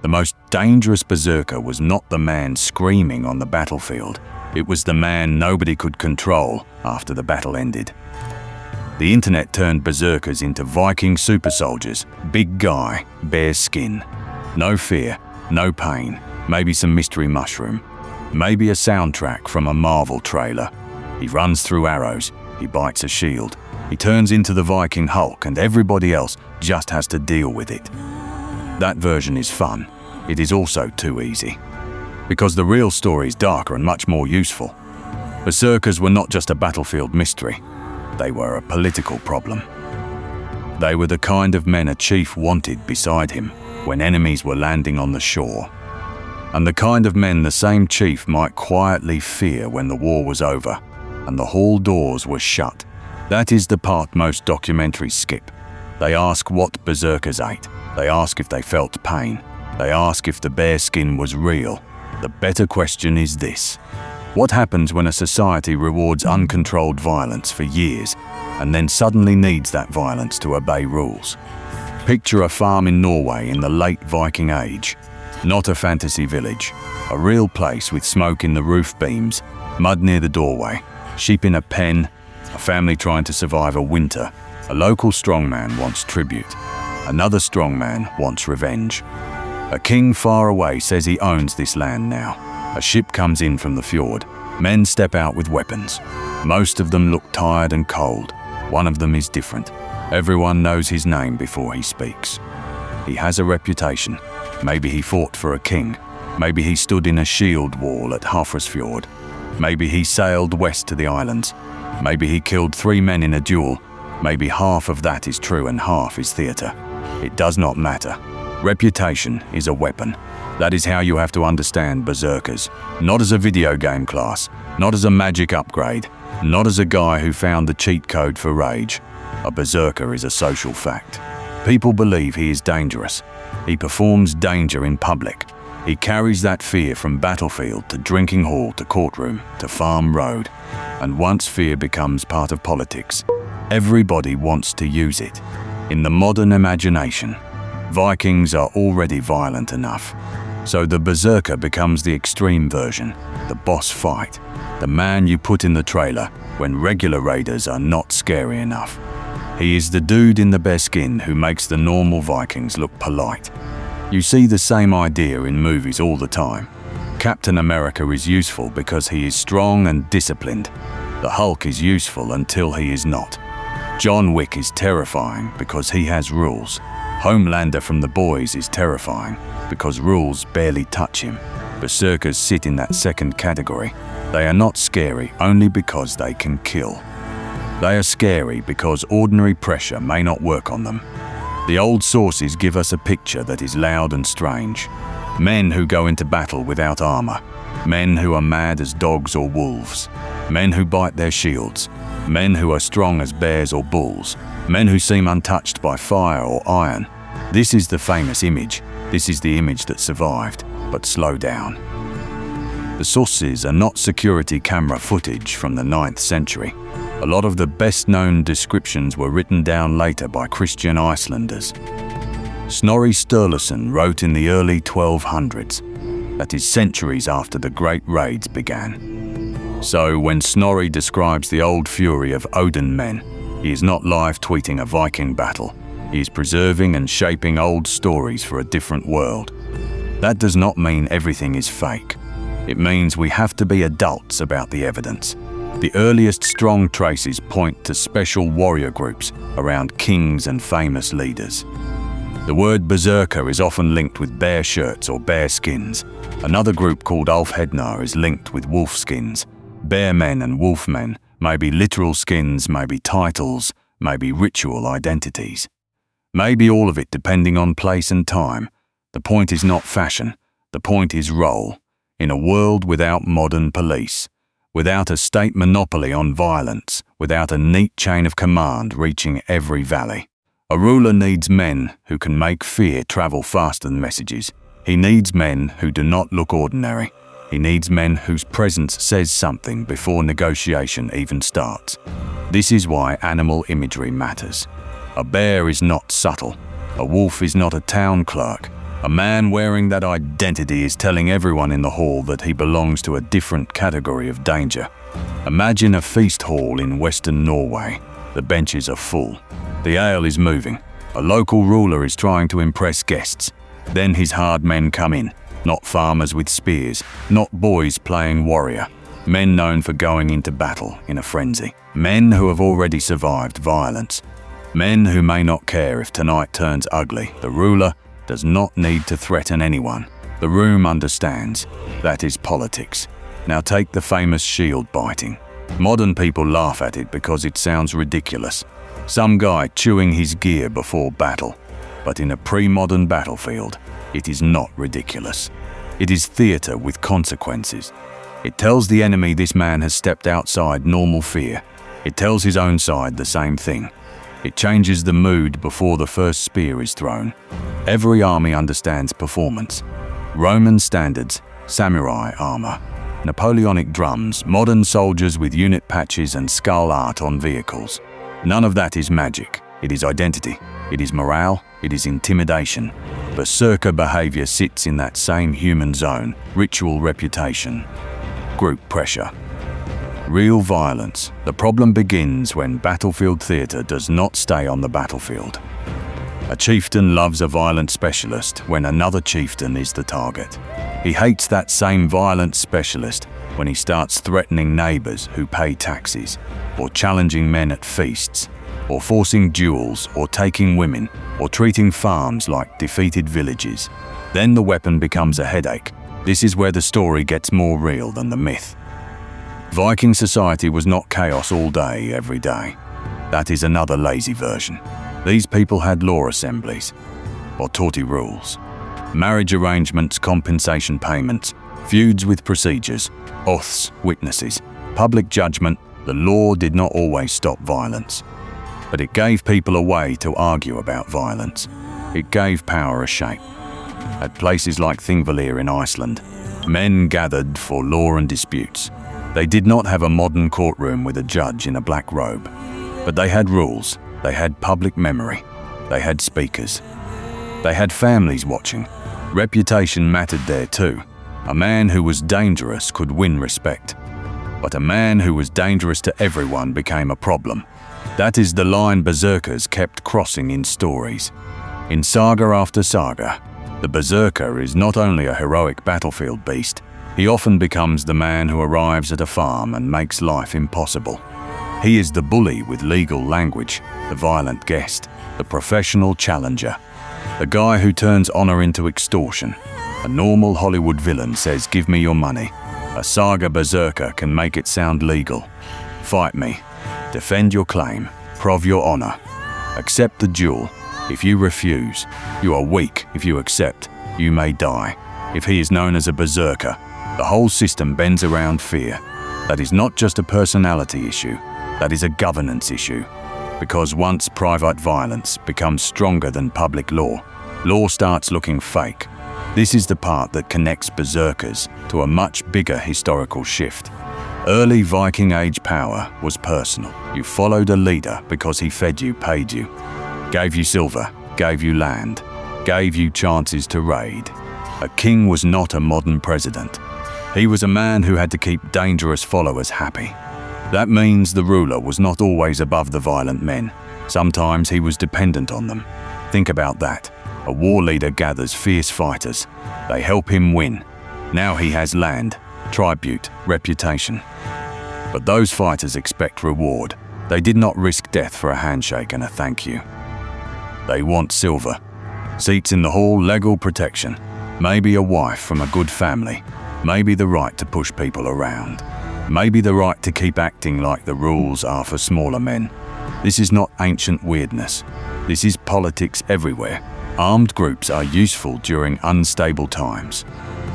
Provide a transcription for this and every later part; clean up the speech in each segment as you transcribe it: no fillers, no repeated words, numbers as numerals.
The most dangerous berserker was not the man screaming on the battlefield. It was the man nobody could control after the battle ended. The internet turned berserkers into Viking super soldiers. Big guy, bare skin. No fear, no pain, maybe some mystery mushroom. Maybe a soundtrack from a Marvel trailer. He runs through arrows, he bites a shield. He turns into the Viking Hulk and everybody else just has to deal with it. That version is fun. It is also too easy. Because the real story is darker and much more useful. Berserkers were not just a battlefield mystery. They were a political problem. They were the kind of men a chief wanted beside him when enemies were landing on the shore. And the kind of men the same chief might quietly fear when the war was over and the hall doors were shut. That is the part most documentaries skip. They ask what berserkers ate. They ask if they felt pain. They ask if the bare skin was real. The better question is this: what happens when a society rewards uncontrolled violence for years and then suddenly needs that violence to obey rules? Picture a farm in Norway in the late Viking Age. Not a fantasy village. A real place with smoke in the roof beams, mud near the doorway, sheep in a pen, a family trying to survive a winter. A local strongman wants tribute. Another strongman wants revenge. A king far away says he owns this land now. A ship comes in from the fjord. Men step out with weapons. Most of them look tired and cold. One of them is different. Everyone knows his name before he speaks. He has a reputation. Maybe he fought for a king. Maybe he stood in a shield wall at Hafrsfjord. Maybe he sailed west to the islands. Maybe he killed 3 men in a duel. Maybe half of that is true and half is theatre. It does not matter. Reputation is a weapon. That is how you have to understand berserkers. Not as a video game class, not as a magic upgrade, not as a guy who found the cheat code for rage. A berserker is a social fact. People believe he is dangerous. He performs danger in public. He carries that fear from battlefield to drinking hall to courtroom to farm road. And once fear becomes part of politics, everybody wants to use it. In the modern imagination, Vikings are already violent enough. So the berserker becomes the extreme version, the boss fight, the man you put in the trailer when regular raiders are not scary enough. He is the dude in the bare skin who makes the normal Vikings look polite. You see the same idea in movies all the time. Captain America is useful because he is strong and disciplined. The Hulk is useful until he is not. John Wick is terrifying because he has rules. Homelander from The Boys is terrifying because rules barely touch him. Berserkers sit in that second category. They are not scary only because they can kill. They are scary because ordinary pressure may not work on them. The old sources give us a picture that is loud and strange. Men who go into battle without armor. Men who are mad as dogs or wolves. Men who bite their shields. Men who are strong as bears or bulls. Men who seem untouched by fire or iron. This is the famous image. This is the image that survived. But slow down. The sources are not security camera footage from the 9th century. A lot of the best-known descriptions were written down later by Christian Icelanders. Snorri Sturluson wrote in the early 1200s, that is centuries after the Great Raids began. So when Snorri describes the old fury of Odin men, he is not live tweeting a Viking battle. He is preserving and shaping old stories for a different world. That does not mean everything is fake. It means we have to be adults about the evidence. The earliest strong traces point to special warrior groups around kings and famous leaders. The word berserker is often linked with bear shirts or bear skins. Another group called Ulfhednar is linked with wolf skins. Bear men and wolf men may be literal skins, may be titles, may be ritual identities. Maybe all of it depending on place and time. The point is not fashion, the point is role. In a world without modern police, without a state monopoly on violence, without a neat chain of command reaching every valley. A ruler needs men who can make fear travel faster than messages. He needs men who do not look ordinary. He needs men whose presence says something before negotiation even starts. This is why animal imagery matters. A bear is not subtle. A wolf is not a town clerk. A man wearing that identity is telling everyone in the hall that he belongs to a different category of danger. Imagine a feast hall in Western Norway. The benches are full. The ale is moving. A local ruler is trying to impress guests. Then his hard men come in. Not farmers with spears, not boys playing warrior. Men known for going into battle in a frenzy. Men who have already survived violence. Men who may not care if tonight turns ugly. The ruler does not need to threaten anyone. The room understands. That is politics. Now take the famous shield biting. Modern people laugh at it because it sounds ridiculous. Some guy chewing his gear before battle. But in a pre-modern battlefield, it is not ridiculous. It is theater with consequences. It tells the enemy this man has stepped outside normal fear. It tells his own side the same thing. It changes the mood before the first spear is thrown. Every army understands performance. Roman standards, samurai armor, Napoleonic drums, modern soldiers with unit patches and skull art on vehicles. None of that is magic. It is identity. It is morale. It is intimidation. Berserker behavior sits in that same human zone. Ritual reputation. Group pressure. Real violence. The problem begins when battlefield theater does not stay on the battlefield. A chieftain loves a violent specialist when another chieftain is the target. He hates that same violent specialist when he starts threatening neighbors who pay taxes, or challenging men at feasts, or forcing duels, or taking women, or treating farms like defeated villages. Then the weapon becomes a headache. This is where the story gets more real than the myth. Viking society was not chaos all day, every day. That is another lazy version. These people had law assemblies, or torty rules, marriage arrangements, compensation payments, feuds with procedures, oaths, witnesses, public judgment. The law did not always stop violence, but it gave people a way to argue about violence. It gave power a shape. At places like Thingvellir in Iceland, men gathered for law and disputes. They did not have a modern courtroom with a judge in a black robe, but they had rules, they had public memory, they had speakers. They had families watching. Reputation mattered there too. A man who was dangerous could win respect, but a man who was dangerous to everyone became a problem. That is the line Berserkers kept crossing in stories. In saga after saga, the Berserker is not only a heroic battlefield beast, he often becomes the man who arrives at a farm and makes life impossible. He is the bully with legal language, the violent guest, the professional challenger, the guy who turns honor into extortion. A normal Hollywood villain says, "Give me your money." A saga Berserker can make it sound legal. Fight me. Defend your claim. Prove your honor. Accept the duel. If you refuse, you are weak. If you accept, you may die. If he is known as a Berserker, the whole system bends around fear. That is not just a personality issue, that is a governance issue. Because once private violence becomes stronger than public law, law starts looking fake. This is the part that connects Berserkers to a much bigger historical shift. Early Viking Age power was personal. You followed a leader because he fed you, paid you, gave you silver, gave you land, gave you chances to raid. A king was not a modern president. He was a man who had to keep dangerous followers happy. That means the ruler was not always above the violent men. Sometimes he was dependent on them. Think about that. A war leader gathers fierce fighters. They help him win. Now he has land, tribute, reputation. But those fighters expect reward. They did not risk death for a handshake and a thank you. They want silver. Seats in the hall, legal protection. Maybe a wife from a good family. Maybe the right to push people around. Maybe the right to keep acting like the rules are for smaller men. This is not ancient weirdness. This is politics everywhere. Armed groups are useful during unstable times.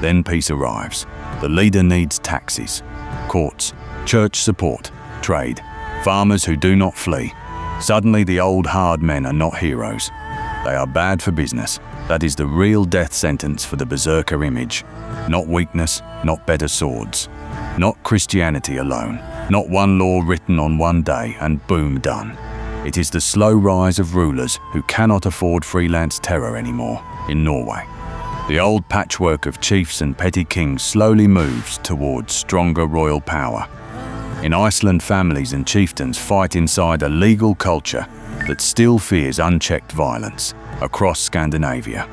Then peace arrives. The leader needs taxes, courts, church support, trade, farmers who do not flee. Suddenly the old hard men are not heroes. They are bad for business. That is the real death sentence for the Berserker image. Not weakness, not better swords. Not Christianity alone. Not one law written on one day and boom, done. It is the slow rise of rulers who cannot afford freelance terror anymore in Norway. The old patchwork of chiefs and petty kings slowly moves towards stronger royal power. In Iceland, families and chieftains fight inside a legal culture that still fears unchecked violence across Scandinavia.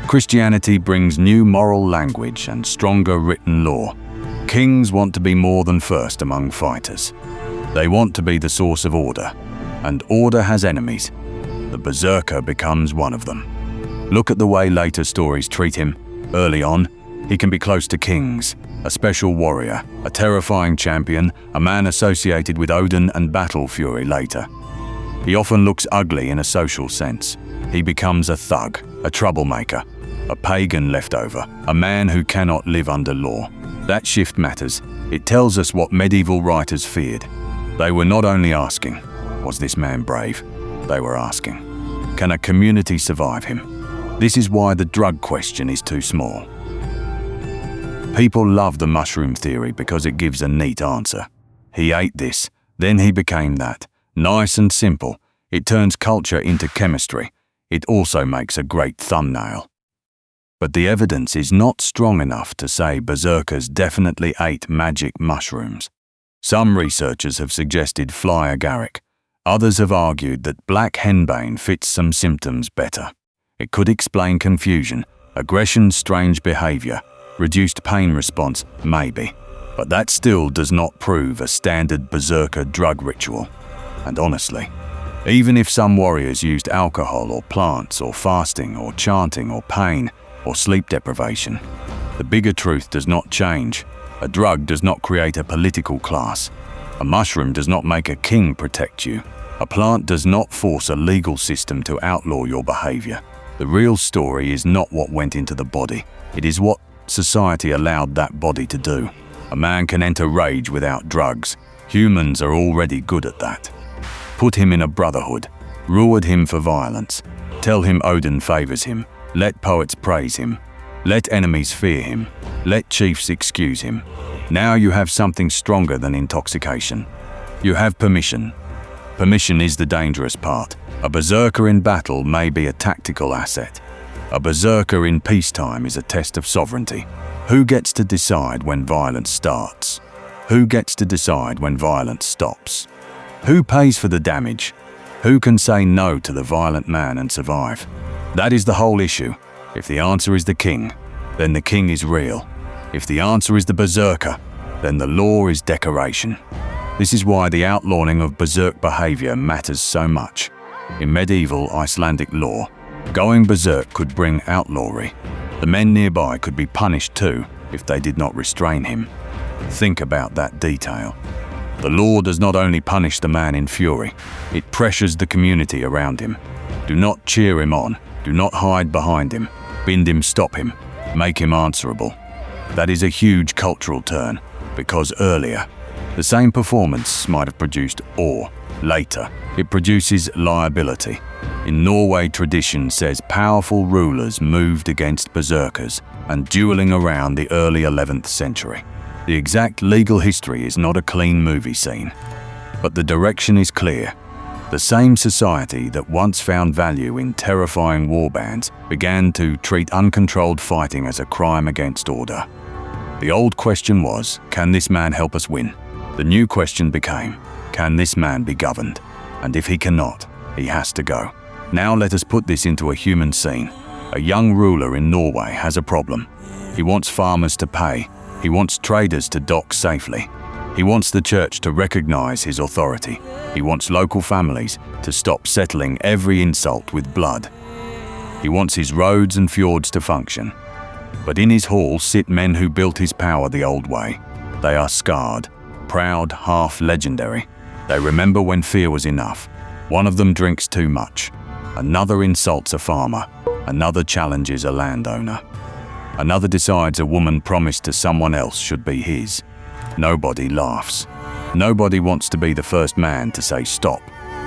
Christianity brings new moral language and stronger written law. Kings want to be more than first among fighters. They want to be the source of order, and order has enemies. The Berserker becomes one of them. Look at the way later stories treat him. Early on, he can be close to kings, a special warrior, a terrifying champion, a man associated with Odin and battle fury later. He often looks ugly in a social sense. He becomes a thug, a troublemaker, a pagan leftover, a man who cannot live under law. That shift matters. It tells us what medieval writers feared. They were not only asking, was this man brave? They were asking, can a community survive him? This is why the drug question is too small. People love the mushroom theory because it gives a neat answer. He ate this, then he became that. Nice and simple. It turns culture into chemistry. It also makes a great thumbnail. But the evidence is not strong enough to say berserkers definitely ate magic mushrooms. Some researchers have suggested fly agaric. Others have argued that black henbane fits some symptoms better. It could explain confusion, aggression, strange behavior, reduced pain response, maybe. But that still does not prove a standard berserker drug ritual. And honestly, even if some warriors used alcohol or plants or fasting or chanting or pain or sleep deprivation, the bigger truth does not change. A drug does not create a political class. A mushroom does not make a king protect you. A plant does not force a legal system to outlaw your behavior. The real story is not what went into the body. It is what society allowed that body to do. A man can enter rage without drugs. Humans are already good at that. Put him in a brotherhood. Reward him for violence. Tell him Odin favors him. Let poets praise him. Let enemies fear him. Let chiefs excuse him. Now you have something stronger than intoxication. You have permission. Permission is the dangerous part. A berserker in battle may be a tactical asset. A berserker in peacetime is a test of sovereignty. Who gets to decide when violence starts? Who gets to decide when violence stops? Who pays for the damage? Who can say no to the violent man and survive? That is the whole issue. If the answer is the king, then the king is real. If the answer is the berserker, then the law is decoration. This is why the outlawing of berserk behavior matters so much. In medieval Icelandic law, going berserk could bring outlawry. The men nearby could be punished too if they did not restrain him. Think about that detail. The law does not only punish the man in fury, it pressures the community around him. Do not cheer him on, do not hide behind him, bind him, stop him, make him answerable. That is a huge cultural turn, because earlier, the same performance might have produced awe. Later, it produces liability. In Norway, tradition says powerful rulers moved against berserkers and dueling around the early 11th century. The exact legal history is not a clean movie scene, but the direction is clear. The same society that once found value in terrifying warbands began to treat uncontrolled fighting as a crime against order. The old question was, can this man help us win? The new question became, can this man be governed? And if he cannot, he has to go. Now let us put this into a human scene. A young ruler in Norway has a problem. He wants farmers to pay. He wants traders to dock safely. He wants the church to recognize his authority. He wants local families to stop settling every insult with blood. He wants his roads and fjords to function. But in his hall sit men who built his power the old way. They are scarred, proud, half legendary. They remember when fear was enough. One of them drinks too much. Another insults a farmer. Another challenges a landowner. Another decides a woman promised to someone else should be his. Nobody laughs. Nobody wants to be the first man to say stop.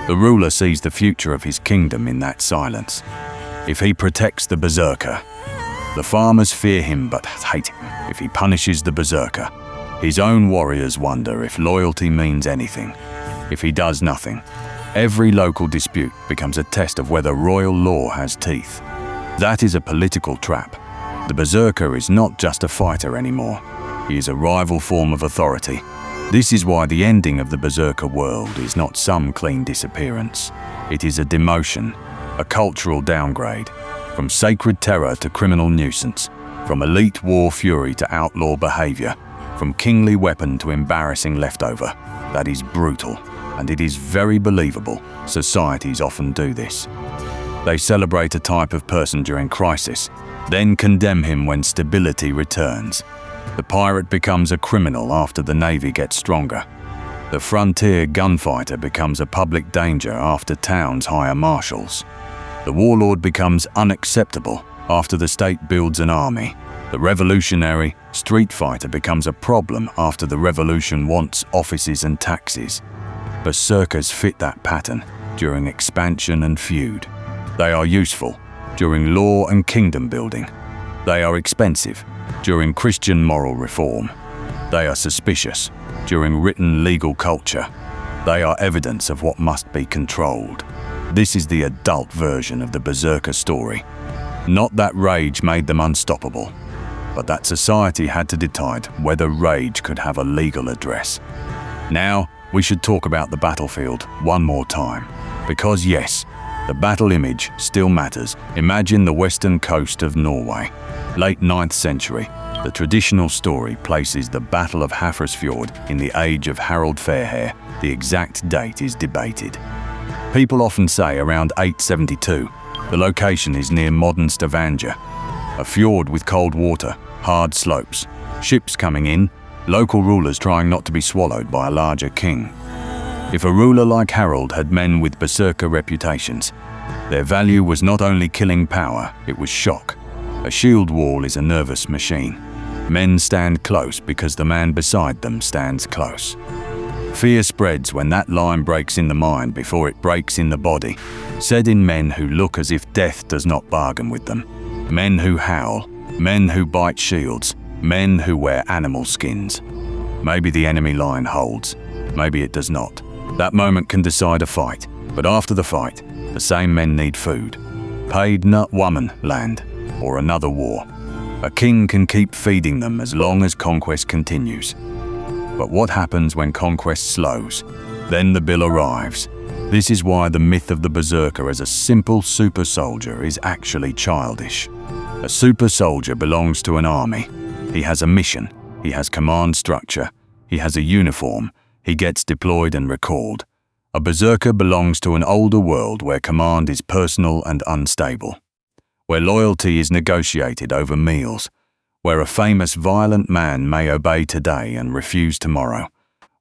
The ruler sees the future of his kingdom in that silence. If he protects the berserker, the farmers fear him but hate him. If he punishes the berserker, his own warriors wonder if loyalty means anything. If he does nothing, every local dispute becomes a test of whether royal law has teeth. That is a political trap. The Berserker is not just a fighter anymore. He is a rival form of authority. This is why the ending of the Berserker world is not some clean disappearance. It is a demotion, a cultural downgrade, from sacred terror to criminal nuisance, from elite war fury to outlaw behavior, from kingly weapon to embarrassing leftover. That is brutal, and it is very believable. Societies often do this. They celebrate a type of person during crisis, then condemn him when stability returns. The pirate becomes a criminal after the navy gets stronger. The frontier gunfighter becomes a public danger after towns hire marshals. The warlord becomes unacceptable after the state builds an army. The revolutionary street fighter becomes a problem after the revolution wants offices and taxes. Berserkers fit that pattern during expansion and feud. They are useful during law and kingdom building. They are expensive during Christian moral reform. They are suspicious during written legal culture. They are evidence of what must be controlled. This is the adult version of the Berserker story. Not that rage made them unstoppable, but that society had to decide whether rage could have a legal address. Now, we should talk about the battlefield one more time, because yes, the battle image still matters. Imagine the western coast of Norway. Late 9th century, the traditional story places the Battle of Hafrsfjord in the age of Harald Fairhair. The exact date is debated. People often say around 872. The location is near modern Stavanger. A fjord with cold water, hard slopes, ships coming in, local rulers trying not to be swallowed by a larger king. If a ruler like Harald had men with berserker reputations, their value was not only killing power, it was shock. A shield wall is a nervous machine. Men stand close because the man beside them stands close. Fear spreads when that line breaks in the mind before it breaks in the body, said in men who look as if death does not bargain with them. Men who howl, men who bite shields, men who wear animal skins. Maybe the enemy line holds, maybe it does not. That moment can decide a fight, but after the fight, the same men need food. Paid nut woman land, or another war. A king can keep feeding them as long as conquest continues. But what happens when conquest slows? Then the bill arrives. This is why the myth of the Berserker as a simple super soldier is actually childish. A super soldier belongs to an army. He has a mission, he has command structure, he has a uniform, he gets deployed and recalled. A Berserker belongs to an older world where command is personal and unstable, where loyalty is negotiated over meals, where a famous violent man may obey today and refuse tomorrow,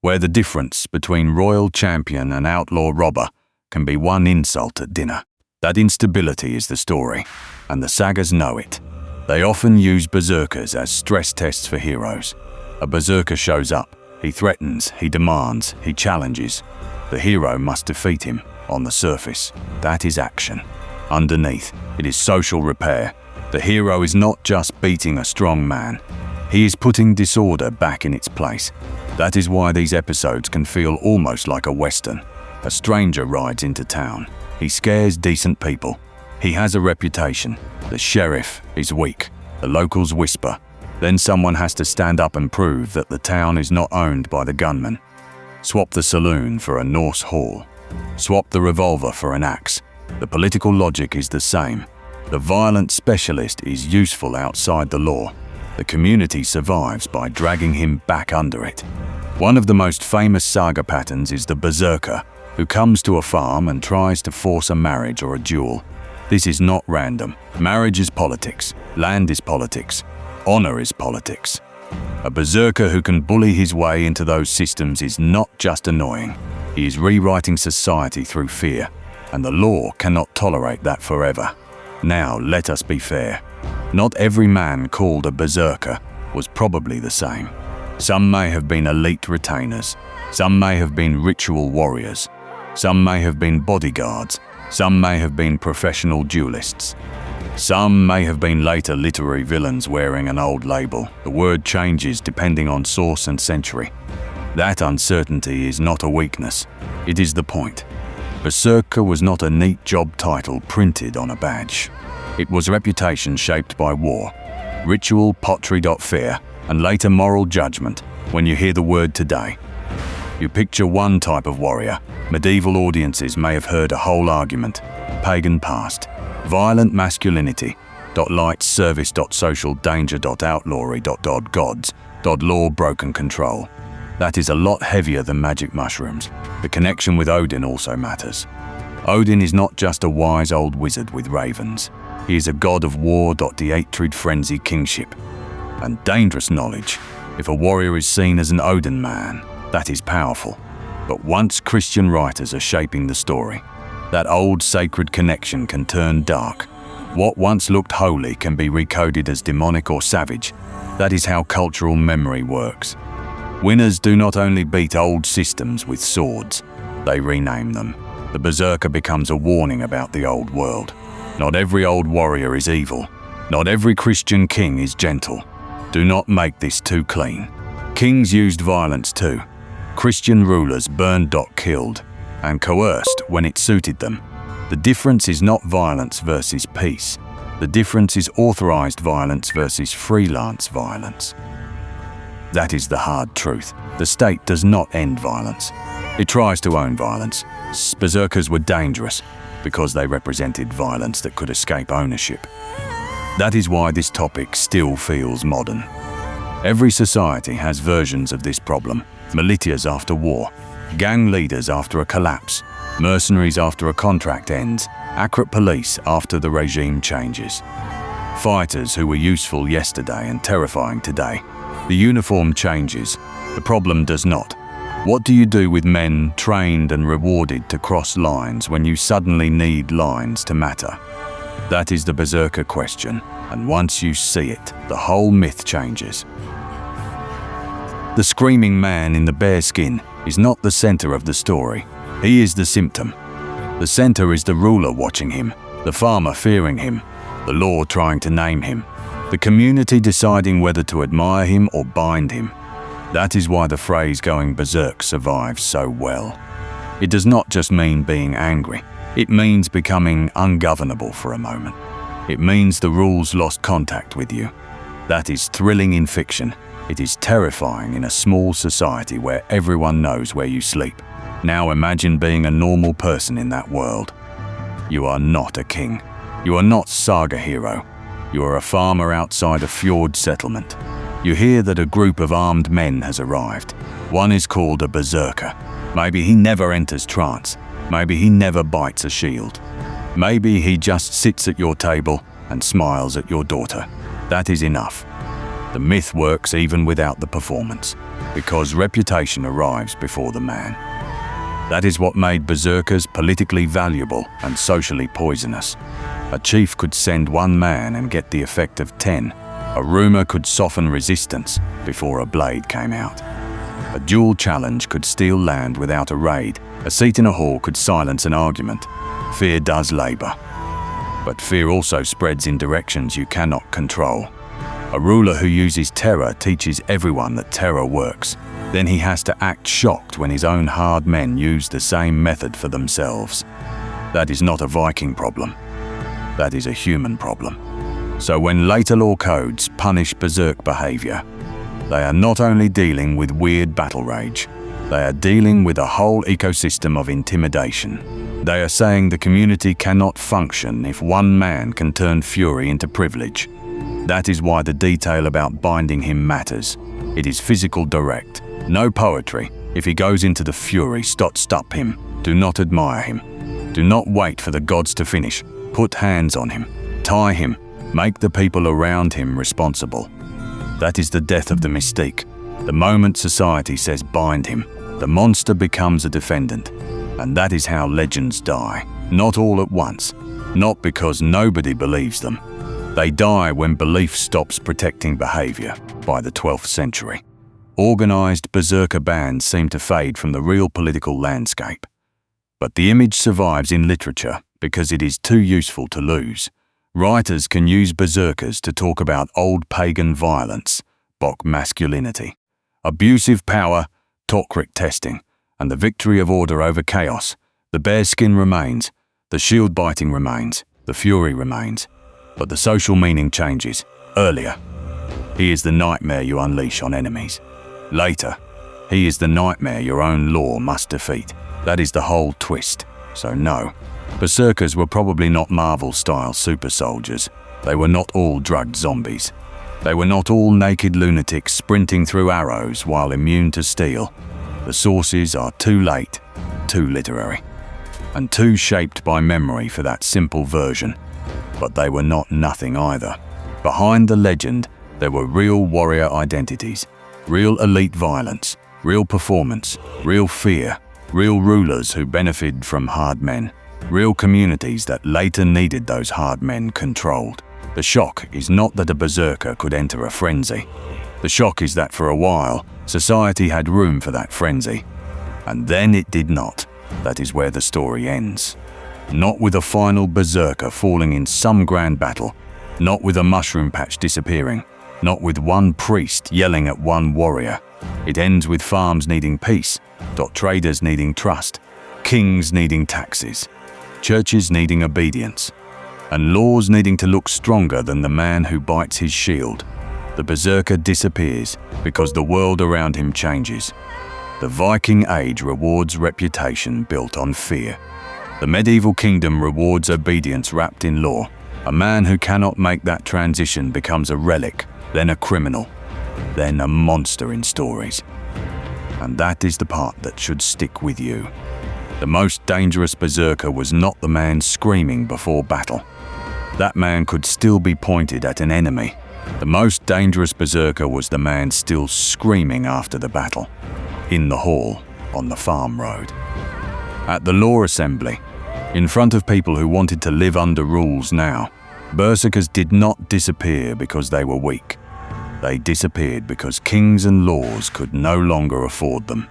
where the difference between royal champion and outlaw robber can be one insult at dinner. That instability is the story, and the sagas know it. They often use berserkers as stress tests for heroes. A berserker shows up, he threatens, he demands, he challenges. The hero must defeat him on the surface. That is action. Underneath, it is social repair. The hero is not just beating a strong man. He is putting disorder back in its place. That is why these episodes can feel almost like a western. A stranger rides into town. He scares decent people. He has a reputation. The sheriff is weak. The locals whisper. Then someone has to stand up and prove that the town is not owned by the gunman. Swap the saloon for a Norse hall. Swap the revolver for an axe. The political logic is the same. The violent specialist is useful outside the law. The community survives by dragging him back under it. One of the most famous saga patterns is the Berserker, who comes to a farm and tries to force a marriage or a duel. This is not random. Marriage is politics. Land is politics. Honor is politics. A Berserker who can bully his way into those systems is not just annoying. He is rewriting society through fear, and the law cannot tolerate that forever. Now, let us be fair. Not every man called a Berserker was probably the same. Some may have been elite retainers. Some may have been ritual warriors. Some may have been bodyguards. Some may have been professional duelists. Some may have been later literary villains wearing an old label. The word changes depending on source and century. That uncertainty is not a weakness. It is the point. Berserker was not a neat job title printed on a badge. It was reputation shaped by war. ritual, pottery. Fear, and later moral judgment when you hear the word today. You picture one type of warrior. Medieval audiences may have heard a whole argument. Pagan past, violent masculinity, light service, social danger, outlawry, gods, law, broken control. That is a lot heavier than magic mushrooms. The connection with Odin also matters. Odin is not just a wise old wizard with ravens. He is a god of war, the hatred, frenzy, kingship, and dangerous knowledge. If a warrior is seen as an Odin man, that is powerful. But once Christian writers are shaping the story, that old sacred connection can turn dark. What once looked holy can be recoded as demonic or savage. That is how cultural memory works. Winners do not only beat old systems with swords, they rename them. The Berserker becomes a warning about the old world. Not every old warrior is evil. Not every Christian king is gentle. Do not make this too clean. Kings used violence too. Christian rulers burned, killed, and coerced when it suited them. The difference is not violence versus peace. The difference is authorized violence versus freelance violence. That is the hard truth. The state does not end violence. It tries to own violence. Berserkers were dangerous because they represented violence that could escape ownership. That is why this topic still feels modern. Every society has versions of this problem. Militias after war, gang leaders after a collapse, mercenaries after a contract ends, accurate police after the regime changes. Fighters who were useful yesterday and terrifying today. The uniform changes, the problem does not. What do you do with men trained and rewarded to cross lines when you suddenly need lines to matter? That is the Berserker question, and once you see it, the whole myth changes. The screaming man in the bear skin is not the center of the story. He is the symptom. The center is the ruler watching him, the farmer fearing him, the law trying to name him, the community deciding whether to admire him or bind him. That is why the phrase going berserk survives so well. It does not just mean being angry. It means becoming ungovernable for a moment. It means the rules lost contact with you. That is thrilling in fiction. It is terrifying in a small society where everyone knows where you sleep. Now imagine being a normal person in that world. You are not a king. You are not saga hero. You are a farmer outside a fjord settlement. You hear that a group of armed men has arrived. One is called a berserker. Maybe he never enters trance. Maybe he never bites a shield. Maybe he just sits at your table and smiles at your daughter. That is enough. The myth works even without the performance, because reputation arrives before the man. That is what made berserkers politically valuable and socially poisonous. A chief could send one man and get the effect of 10. A rumor could soften resistance before a blade came out. A duel challenge could steal land without a raid. A seat in a hall could silence an argument. Fear does labor. But fear also spreads in directions you cannot control. A ruler who uses terror teaches everyone that terror works. Then he has to act shocked when his own hard men use the same method for themselves. That is not a Viking problem. That is a human problem. So when later law codes punish berserk behavior, they are not only dealing with weird battle rage, they are dealing with a whole ecosystem of intimidation. They are saying the community cannot function if one man can turn fury into privilege. That is why the detail about binding him matters. It is physical direct. No poetry. If he goes into the fury, stop him. Do not admire him. Do not wait for the gods to finish. Put hands on him. Tie him. Make the people around him responsible. That is the death of the mystique. The moment society says bind him, the monster becomes a defendant. And that is how legends die. Not all at once. Not because nobody believes them. They die when belief stops protecting behavior by the 12th century. Organized berserker bands seem to fade from the real political landscape. But the image survives in literature because it is too useful to lose. Writers can use berserkers to talk about old pagan violence, Bok masculinity, abusive power, Torquik testing, and the victory of order over chaos. The bearskin remains, the shield biting remains, the fury remains. But the social meaning changes. Earlier, He is the nightmare you unleash on enemies. Later, he is the nightmare your own law must defeat. That is the whole twist. So no, Berserkers were probably not Marvel-style super soldiers. They were not all drugged zombies. They were not all naked lunatics sprinting through arrows while immune to steel. The sources are too late, too literary, and too shaped by memory for that simple version. But they were not nothing either. Behind the legend, there were real warrior identities, real elite violence, real performance, real fear, real rulers who benefited from hard men, real communities that later needed those hard men controlled. The shock is not that a berserker could enter a frenzy. The shock is that for a while, society had room for that frenzy. And then it did not. That is where the story ends. Not with a final berserker falling in some grand battle, not with a mushroom patch disappearing, not with one priest yelling at one warrior. It ends with farms needing peace, traders needing trust, kings needing taxes, churches needing obedience, and laws needing to look stronger than the man who bites his shield. The berserker disappears because the world around him changes. The Viking Age rewards reputation built on fear. The medieval kingdom rewards obedience wrapped in law. A man who cannot make that transition becomes a relic, then a criminal, then a monster in stories. And that is the part that should stick with you. The most dangerous berserker was not the man screaming before battle. That man could still be pointed at an enemy. The most dangerous berserker was the man still screaming after the battle, in the hall, on the farm road, at the law assembly, in front of people who wanted to live under rules now. Berserkers did not disappear because they were weak. They disappeared because kings and laws could no longer afford them.